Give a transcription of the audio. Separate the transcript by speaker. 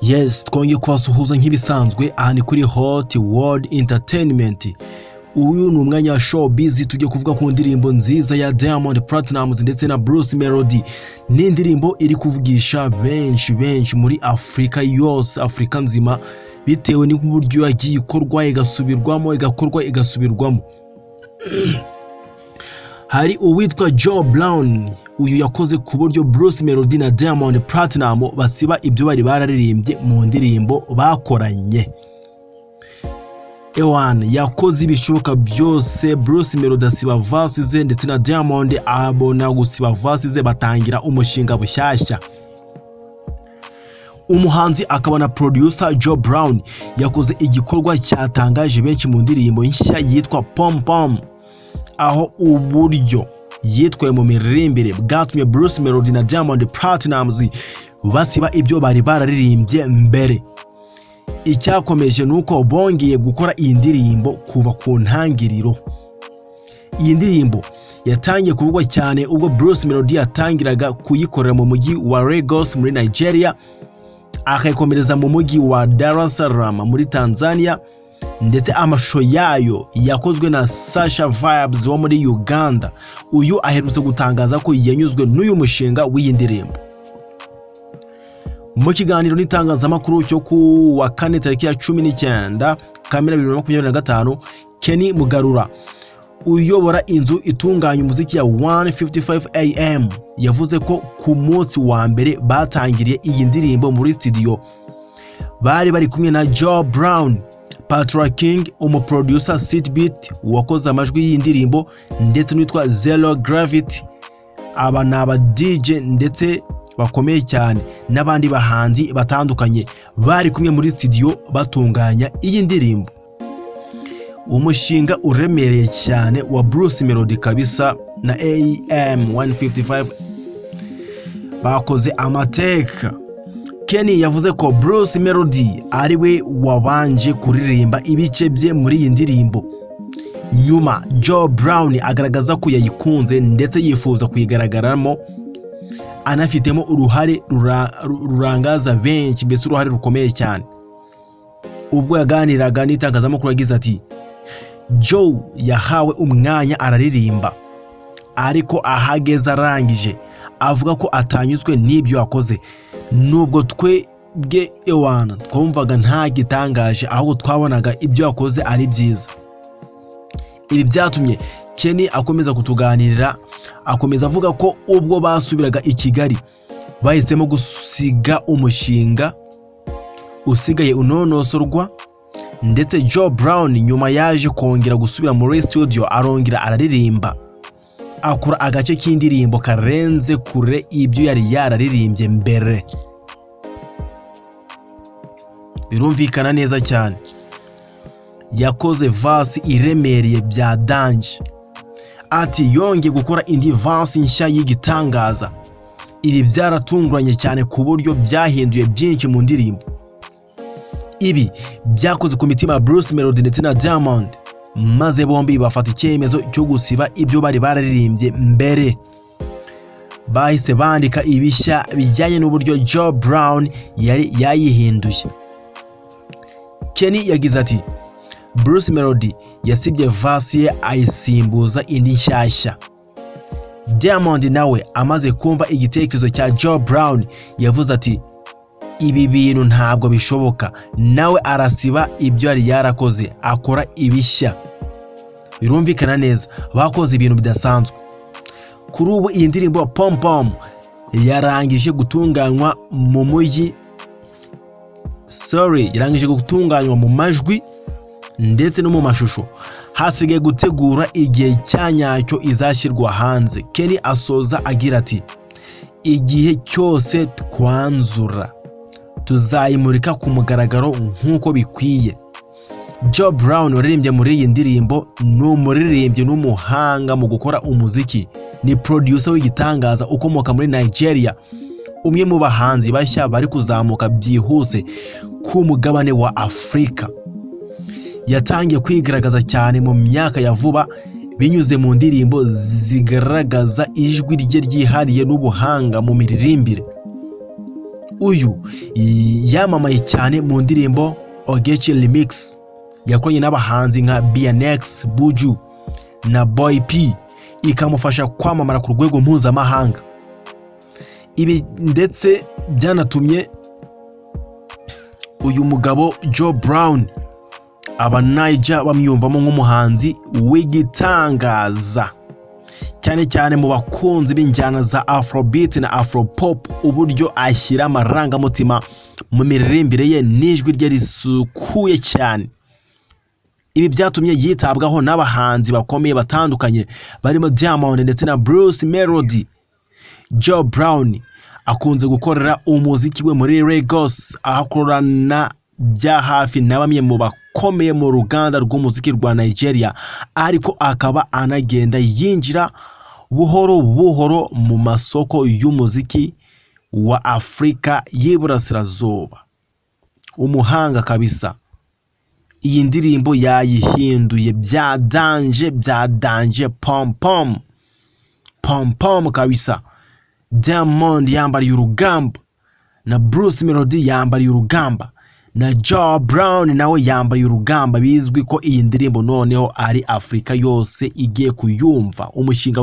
Speaker 1: Yes, twongeye kubasuhuza nk'ibisanzwe aha ni kuri Hot World Entertainment. Uyu ni umwanya wa showbiz tujye kuvuga ku ndirimbo nziza ya Diamond Platnumz ndetse na Bruce Melody. Ni indirimbo iri kuvugisha benshi muri Afrika yose, Afrika nzima, bitewe n'uburyo yagiye ikorwa igasubirwamo. Hari uwitwa Joe Brown, uyu yakoze ku buryo Bruce Melody na Diamond Platnumz basiba ibyo bari bararirimbye mu ndirimbo bakoranye. Ewan yakoze ibishoboka byose, Bruce Melody asiba verses ze ndetse na Diamond abona gusiba verses ze, batangira umushinga bushyashya. Umuhanzi akaba na producer Joe Brown yakoze igikorwa cyatangaje benshi mu ndirimbo nshya yitwa Pom Pom, aho uburyo yitwaye mu miririmbire bwatumye Bruce Melody na Diamond Platnumz basiba ibyo bari bararirimbye mbere. Icyakomeje nuko bongeye gukora iyi ndirimbo kuva ku ntangiriro. Iyi ndirimbo yatangiye kuvugwa cyane ubwo Bruce Melody yatangiraga kuyikorera mu mujyi wa Lagos muri Nigeria, akayikomereza mu mujyi wa Dar es Salaam muri Tanzania, ndetse amashusho yayo yakozwe na Sasha Vibes wo muri Uganda. Uyu aherutse gutangaza ko yanyuzwe n'uyu mushinga w'iyi ndirimbo. Mu kiganiro n'itangazamakuru cyo ku wa kane tariki ya 19 Kamena 2025, Kenny Mugarura uyobora inzu itunganya umuziki ya 155 AM yavuze ko ku munsi wa mbere batangiriye iyi ndirimbo muri studio bari kumwe na Joe Brown, Patrick King, umuproducer Sitbeat wakoze amajwi y'indirimbo, ndetse n'witwa Zero Gravity. Aba naba DJ ndetse bakomeye cyane n'abandi bahanzi batandukanye bari kumwe muri studio batunganya iyi ndirimbo. Umushinga uremereye cyane wa Bruce Melody kabisa na AM155 bakoze amateka. Kenny yavuze ko Bruce Melody ari we wabanje kuririmba ibice bye muri iyi ndirimbo. Nyuma Joe Brown agaragaza ko yayikunze ndetse yifuza kuyigaragaramo, anafitemo uruhare rurangaza benshi, mbese uruhare rukomeye cyane. Ubwo yaganiraga n'itangazamakuru yagize ati, Joe yahawe umwanya araririmba, ariko ahageze arangije avuga ko atanyuzwe n'ibyo yakoze. Nubwo twebwe ewana twumvaga nta gitangaje, ahubwo twabonaga ibyo yakoze ari byiza. Ibi byatumye Kenny akomeza kutuganirira, akomeza avuga ko ubwo basubiraga i Kigali bahisemo gusiga umushinga usigaye unonosorwa, ndetse Joe Brown nyuma yaje kongera gusubira muri studio arongera araririmba, akora agace k'indirimbo karenze kure ibyo yari yararirimbye mbere. Birumvikana neza cyane, yakoze verse iremereye bya danje. Ati yongeye gukora indi verse nshya y'igitangaza. Ibi byaratunguranye cyane ku buryo byahinduye byinshi mu ndirimbo. Ibi byakoze ku mitima ya Bruce Melody ndetse na Diamond, maze bombi bafata icyemezo cyo gusiba ibyo bari bararirimbye mbere. Bahise bandika ibishya bijyanye n'uburyo Joe Brown yari yayihinduye. Kenny yagize ati, Bruce Melody yasibye verse ye ayisimbuza indi nshyashya. Diamond nawe amaze kumva igitekerezo cya Joe Brown yavuze ati, ibi bintu ntabwo bishoboka, nawe arasiba ibyo yari yarakoze akora ibishya. Birumvikana neza, bakoze ibintu bidasanzwe. Kuri ubu iyi ndirimbo Pom Pom yarangije gutunganywa mu mujyi, yarangije gutunganywa mu majwi ndetse no mu mashusho. Hasigaye gutegura igihe cyanyacyo izashyirwa hanze. Kenny asoza agira ati, igihe cyose twanzura tuzayimurika ku mugaragaro nk'uko bikwiye. Joe Brown waririmbye muri iyi ndirimbo ni umuririmbyi n'umuhanga mu gukora umuziki, ni producer w'igitangaza ukomoka muri Nigeria, umwe mu bahanzi bashya bari kuzamuka byihuse ku mugabane wa Afrika. Yatangiye kwigaragaza cyane mu myaka ya vuba binyuze mu ndirimbo zigaragaza ijwi rye ryihariye n'ubuhanga mu miririmbire. uyu yamamaye cyane mu ndirimbo Ogechi Remix yakoranye n'abahanzi nka BNX, Buju na Boy P, ikamufasha kwamamara ku rwego mpuzamahanga. Ibi ndetse byanatumye uyu mugabo Joe Brown Abaniger bamwiyumvamo nk'umuhanzi w'igitangaza, cyane cyane mu bakunzi b'injyana za Afrobeat na Afropop, uburyo ashyira amarangamutima mu miririmbire ye n'ijwi rye risukuye cyane. Ibi byatumye yitabwaho n'abahanzi bakomeye batandukanye barimo Diamond ndetse na Bruce Melody. Joe Brown akunze gukorera umuziki we muri Lagos, ahakorana bya hafi na bamwe mu bakomeye mu ruganda rw'umuziki rwa Nigeria, ariko akaba anagenda yinjira buhoro buhoro mu masoko y'umuziki wa Afrika y'Iburasirazuba. Umuhanga kabisa. Iyi ndirimbo yayihinduye bya danje pom pom kabisa. Diamond yambariye urugamba na Bruce Melody yambariye urugamba na Joe Brown nawe yambaye urugamba. Bizwi ko iyi ndirimbo noneho ari Afrika yose igiye kuyumva. Umushinga